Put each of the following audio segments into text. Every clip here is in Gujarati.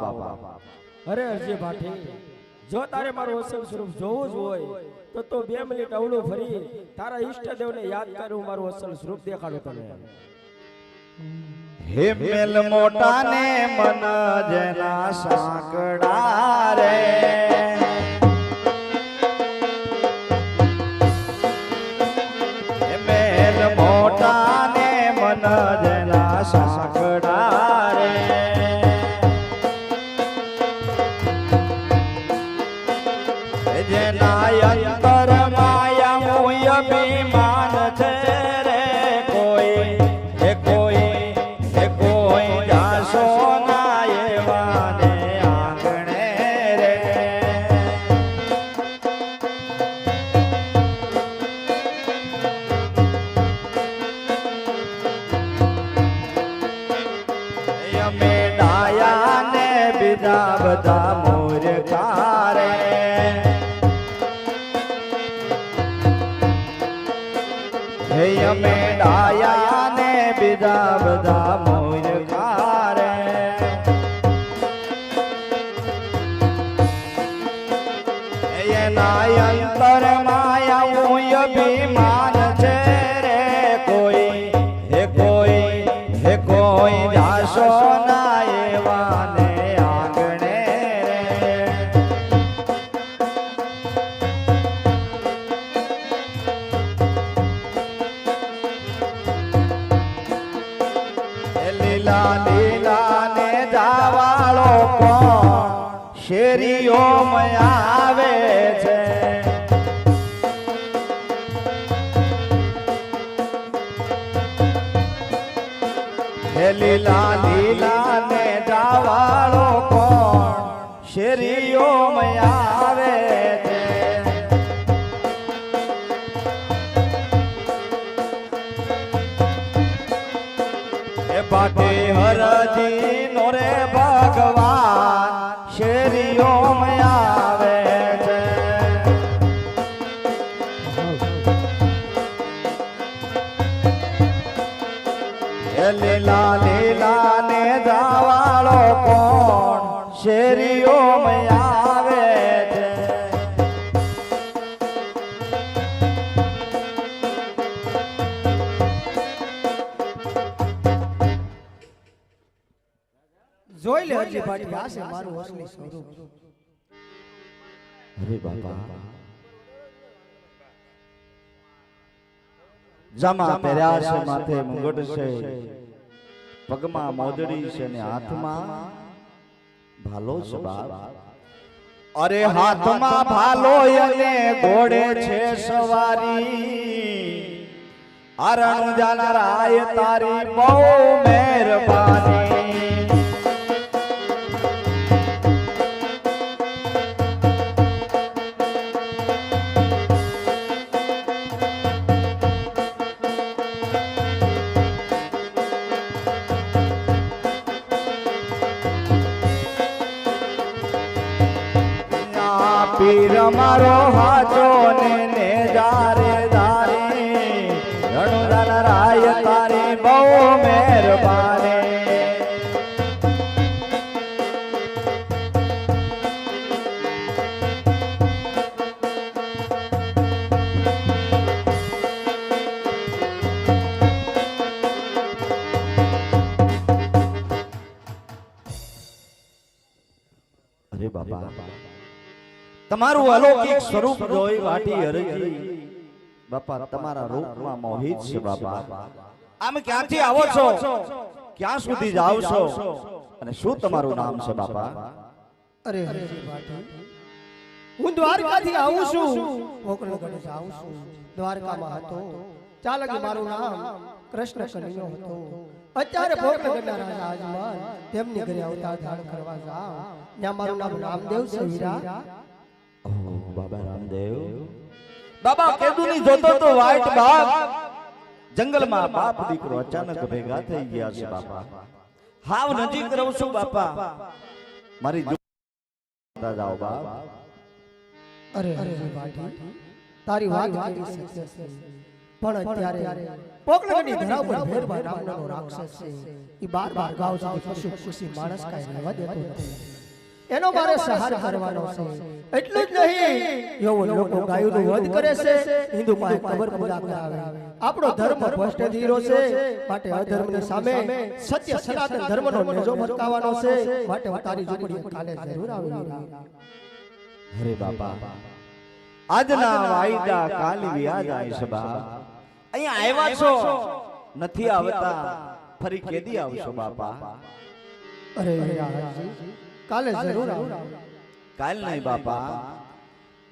બાપા. અરે અરજી ભાઠી, જો તારે મારું અસલ સ્વરૂપ જોવું જ હોય તો 2 મિનિટ અવળું ફરી તારા ઈષ્ટદેવને યાદ કરું, મારું અસલ સ્વરૂપ દેખાડું તને. હે મેલ મોટા ને મન જેના સાંકડા રે, હે મેલ મોટા ને મન જેના સાંકડા રે, જેના અંતર માયા મોય અભિમાન છે રે, કોઈ જાશો ના એવાને આંગણે રે, અમે ડાયા ને બીજા બધા મૂર્ખા રે, હે અમે ડાયા ને બીજા બધા મૂર્ખા રે, એના અંતર માયા મોય અભિમાન છે રે, કોઈ જાશો ના એવાને આંગણે રે, લીલા લીલા ને જાવાળો કોણ શેરીઓ માં આવે છે, હે લીલા લીલા ને જાવાળો કોણ શેરીઓ માં આવે છે, હે પાટી હરજી નો રે ભગવાન શેરીઓ માં આવે છે, હે લીલા લીલા ને જાવાળો કોણ શેરીઓ માં આવે છે, જોઈ લે અરજી ભાઠી, આ છે મારું અસલી સ્વરૂપ. અરે બાપા, જામા પહેર્યા છે, માથે મુગટ છે, પગમાં મોદડી છે ને હાથમાં ભાલો છે બાપ. અરે હાથમાં ભાલો અને ઘોડે છે સવારી, અરણ જાનરાય તારી બહુ મહેરબાની, પીર મારો હાચો ને જારે દારી, રણુદાન રાય તારી બહુ મહેરબાની, અરે બાપા, તમારું અલૌકિક સ્વરૂપ જોઈ વાટી હરજી બાપા તમારા રૂપમાં મોહિત છે બાપા. આમ ક્યાંથી આવો છો, ક્યાં સુધી જાવ છો, અને શું તમારું નામ છે બાપા? અરે હરજી ભાઠી, હું દ્વારકાથી આવું છું, ભોકરગઢ જાઉં છું. દ્વારકામાં હતો ચાલક મારું નામ કૃષ્ણ કનૈયો હતો. અત્યારે ભોકરગઢના રાજા આજમાન તેમની ઘરે અવતાર ધારણ કરવા જાવ, ત્યાં મારું નામ રામદેવ છે વીરા. બાબા રામદેવ, બાબા કેદુની જોતો તો વાઈટ બાપ, જંગલમાં બાપ દીકરો અચાનક ભેગા થઈ ગયા છે બાપા. હાવ નજીક રહું છું બાપા, મારી જાઓ બાપ. અરે હરજી ભાઠી, તારી વાત કેવી સત્ય છે, પણ અત્યારે પોકળગઢની ધરા ઉપર ભેરભાઈ નામનો રાક્ષસ છે, ઈ બાર ગાવ સુધી પશુ ખુશી માણસ કાઈ રહેવા દેતો નથી. એનો મારે સહાર કરવાનો છે. એટલું જ નહીં, એવો લોકો ગાયોનું વધ કરે છે, હિન્દુ પાસે કબર પૂજા કરાવે. આપણો ધર્મ ભ્રષ્ટ ધીરો છે, માટે અધર્મની સામે સત્ય સનાતન ધર્મનો નેજો ભટકાવવાનો છે. માટે હું તારી ઝૂંપડીએ કાલે જરૂર આવીશ. અરે બાપા, આજના વાયદા કાલ વ્યાજ આવીશ બા. અહીંયા આવ્યા છો, નથી આવતા, ફરી કેદી આવશો બાપા? અરે હરજી, કાલે જરૂર આવું. કાલ નહીં બાપા,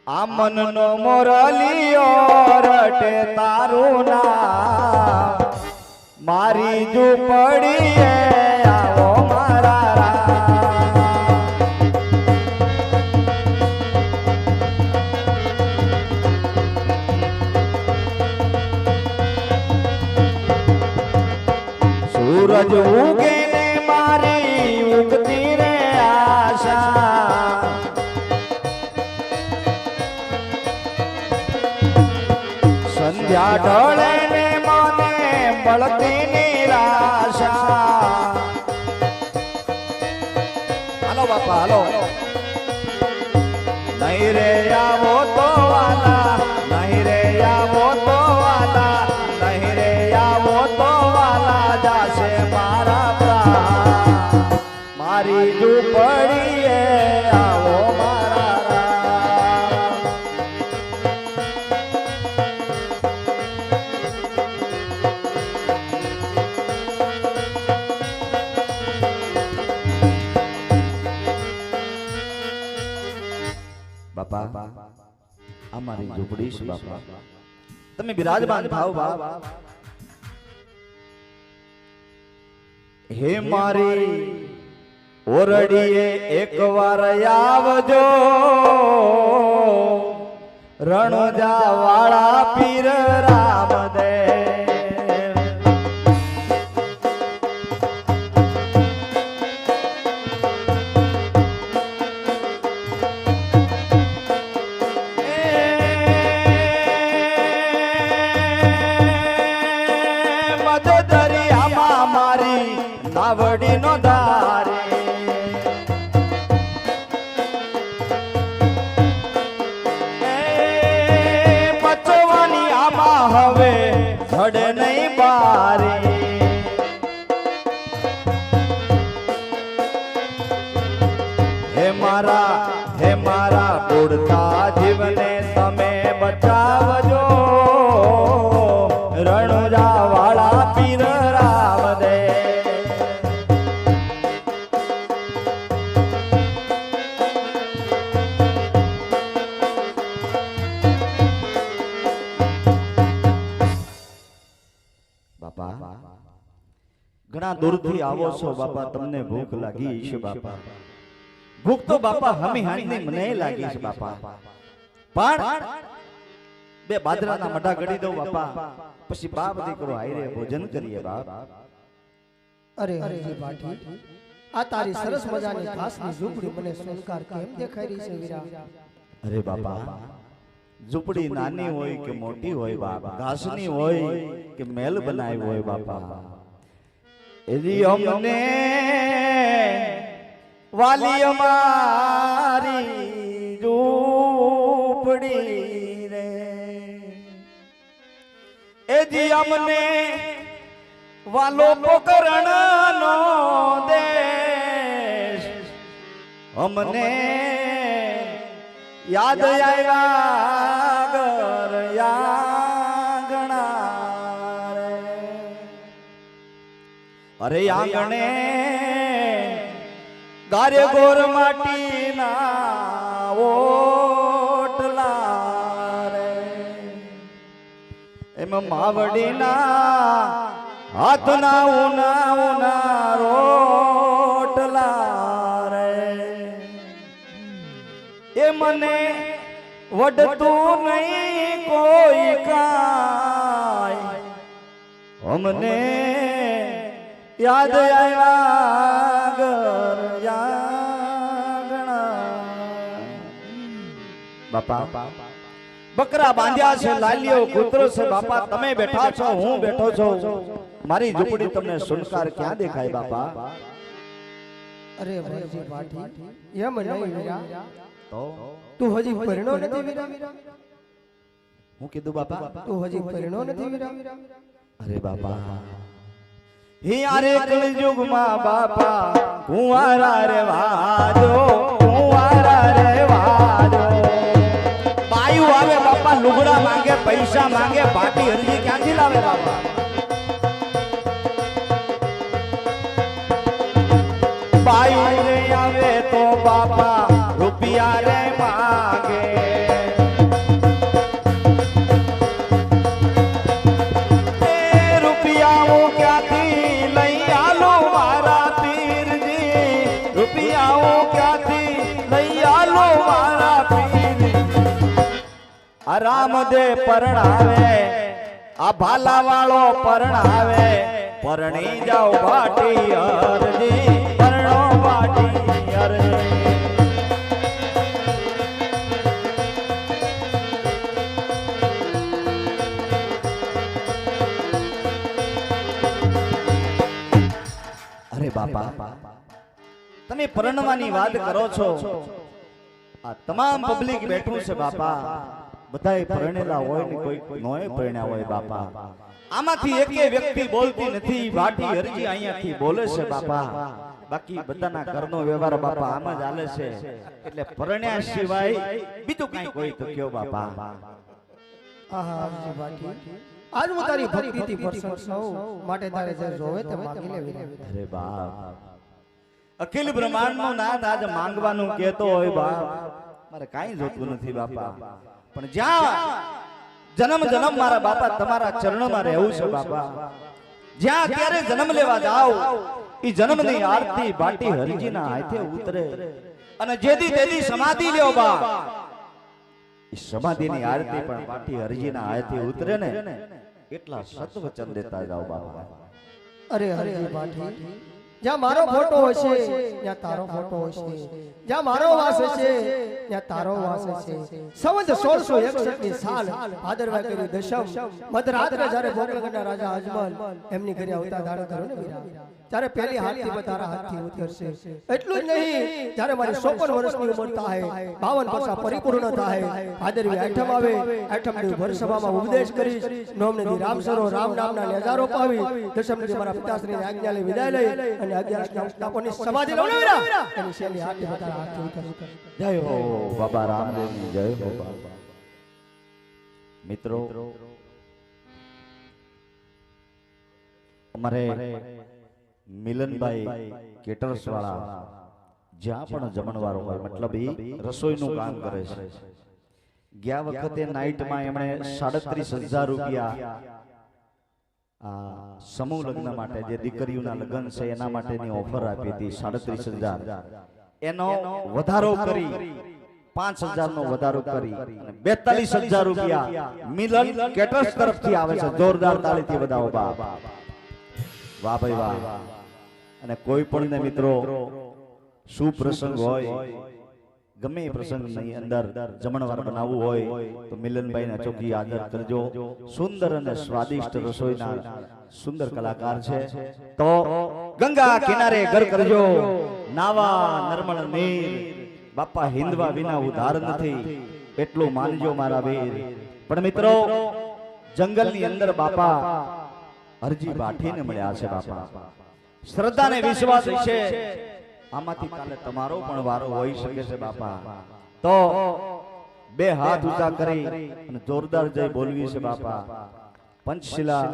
આ મનનો મોરલિયો રટે તારું નામ, મારી ઝૂંપડીએ આવો મારા રામ. સૂરજ ઉગે ને મારી ઉગતી રે આશા, સંધ્યા ઢળે ને મને મળતી નિરાશા. હાલો બાપા હાલો. નહીં રે આવો તો વાલા, નહીં રે આવો તો વાલા, નહીં રે આવો તો વાલા, જાશે મારા પ્રાણ, મારી ઝૂંપડીએ આવો મારા રામ. બાપા, અમારી ઝૂંપડી છે બાપા, તમે બિરાજમાન થાઓ બાપ. હે મારી ઓરડીએ એકવાર આવજો, રણજા વાળા પીર રામદેવ. નાવડી નો ધારે બચવાની આમાં હવે જડે નહીં બારી. હે મારા બુડતા જીવને તમે બચાવજો, રણુજા વાળા પીર રામદેવ. ઘણા દૂરથી આવો છો બાપા, તમને ભૂખ લાગી છે બાપા. ભૂખ તો બાપા હમી હાની મને લાગી છે બાપા, પણ બે બાજરાના મઢા ગળી દઉં બાપા, પછી બાપ દીકરો હાઈરે ભોજન કરીએ બાપ. અરે હરજી પાઠી, આ તારી સરસ મજાની ઘાસની ઝૂંપડી મને સુનકાર કેમ દેખાઈ રહી છે વીરા? અરે બાપા, ઝૂંપડી નાની હોય કે મોટી હોય બાપ, ઘાસની હોય કે મહેલ બનાવી હોય બાપા, એજી અમને વાલી અમારી ઝૂંપડી રે, એજી અમને વાલો પોકરણનો દેશ, અમને યાદ આવ્યા ઘર આંગણા રે. અરે આંગણે ગારે ગોર માટીના ઓટલા રે, એમાં માવડીના હાથના ઉના ઉના રોટલા રે. એ મને વડતું નહીં કોઈ કાય, અમને યાદ આવ્યા ઘર આંગણા. બાપા, બકરા બાંધ્યા છે, લાલીઓ કૂતરો છે બાપા, તમે બેઠા છો, હું બેઠો છું, મારી ઝૂંપડી તમને સુનકાર ક્યાં દેખાય બાપા? અરે હરજી પાટી એમ નહીં વીરા, તો તું હજી પરણો નથી વીરા, હું કીધું બાપા? તું હજી પરણો નથી વીરા. અરે બાપા, હિયારે કળયુગમાં બાપા કુંવારા રે વાજો, કુંવારા રે વાજો. બાયું આવે બાપા, લુગડા માંગે, પૈસા માંગે, પાટી હરજી ક્યાંથી લાવે બાપા? બાયું રે આવે તો બાપા રૂપિયા રે માંગે. રામદે પરણાવે, આ ભાલા વાળો પરણાવે, પરણી જાઓ ભાટી અરજી, પરણો ભાટી અરજી. અરે બાપા, તમે પરણવાની વાત કરો છો, આ તમામ પબ્લિક બેઠું છે બાપા, બધાય પરણેલા હોય ને કોઈ નોય પરણ્યા હોય બાપા. આમાંથી એકે વ્યક્તિ બોલતી નથી, ભાટી હરજી અહીંયાથી બોલે છે બાપા. બાકી બધાના ઘરનો વ્યવહાર બાપા આમ જ હાલે છે, એટલે પરણ્યા સિવાય બીજું કાંઈ કોઈ તો કયો બાપા. આહા હરજી પાટી, આજ હું તારી ભક્તિથી પ્રસન્ન છું, માટે તારે જે જોવે તે માંગી લે વીરા. અરે બાપ, અખિલ બ્રહ્માંડનો નાથ આજ માંગવાનું કહેતો હોય બાપ, મારે કાંઈ જોતું નથી બાપા. પણ જ્યાં જન્મ જન્મ મારા બાપા તમારા ચરણમાં રહેવું છે બાપા. જ્યાં ત્યારે જન્મ લેવા જાઓ, ઈ જન્મની આરતી ભાટી હરજીના હાથે ઉતરે, અને જેદી તેદી સમાધિ લ્યો બા, ઈ સમાધિની આરતી પણ ભાટી હરજીના હાથે ઉતરે ને, એટલા સત્વચન દેતા જાઓ બાપા. અરે હરજી પાટી, જ્યાં મારો ફોટો હશે ત્યાં તારો ફોટો હશે, જ્યાં મારો વાસ હશે ત્યાં તારો વાસ હશે. સંવત 1661 ની સાલ ભાદરવા કરી દશમ મધરાત્રે જ્યારે ભોગલગઢના રાજા અજમલ એમની ઘરે આવતા દાડા કરો ને વીરા, ત્યારે પહેલી હાથથી તારા હાથથી ઉતરશે. એટલું જ નહીં, જ્યારે મારી 54 વર્ષની ઉંમર થાય, 52 વર્ષ પરિપૂર્ણ થાય, ભાદરવી આઠમ આવે, આઠમની ભર સભામાં ઉપદેશ કરીશ, નોમને દી રામ સરો રામ નામના નેજારો પાવી, દશમ દી મારા પિતાશ્રીની આજ્ઞા લઈ વિદાય લઈ અને 11 સ્થાપનની સમાધિ લઉં વીરા, એની શેલી હાથથી તારા હાથથી ઉતરશે. જય હો બાબા રામદેવની જય હો બાબા. મિત્રો, અમારે મિલનભાઈ કેટર્સ વાળા જ્યાં પણ જમણવારો હોય, મતલબ એ રસોઈનું કામ કરે છે. ગયા વખતે નાઈટમાં એમણે 37,000 રૂપિયા સમૂહ લગ્ન માટે, જે દીકરીઓના લગ્ન છે એના માટેની ઓફર આપી હતી 37,000. એનો વધારો કરી 5,000 નો વધારો કરી 42,000 રૂપિયા મિલન કેટર્સ તરફથી આવે છે. જોરદાર તાળીથી વધાવો બાપ. વાહ ભાઈ વાહ. અને કોઈ પણ ને મિત્રો શુભ પ્રસંગ હોય, ગમે એ પ્રસંગની અંદર જમણવાર બનાવવું હોય તો મિલનભાઈના ચોકી આદર કરજો. સુંદર અને સ્વાદિષ્ટ રસોઈના સુંદર કલાકાર છે. તો ગંગા કિનારે ઘર કરજો, નાવા નર્મળ નીર, બાપા હિંદવા વિના ઉધાર નથી, એટલું માનજો મારા વીર. પણ મિત્રો, જંગલની અંદર બાપા હરજી ભાટીને મળ્યા છે બાપા. શ્રદ્ધા ને વિશ્વાસ છે, આમાંથી કાલે તમારો પણ વારો હોઈ શકે છે બાપા. તો બે હાથ ઊંચા કરી અને જોરદાર જય બોલવી છે બાપા. પંચશીલા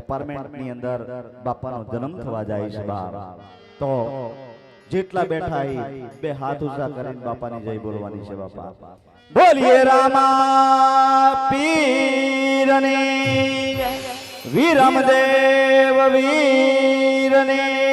એપાર્ટમેન્ટની અંદર બાપાનો જન્મ થવા જાય છે બાપ. તો જેટલા બેઠા બે હાથ ઊંચા કરીને બાપાની જય બોલવાની છે બાપા. બોલીએ રામા પીરની, વીરમદેવ વીરની.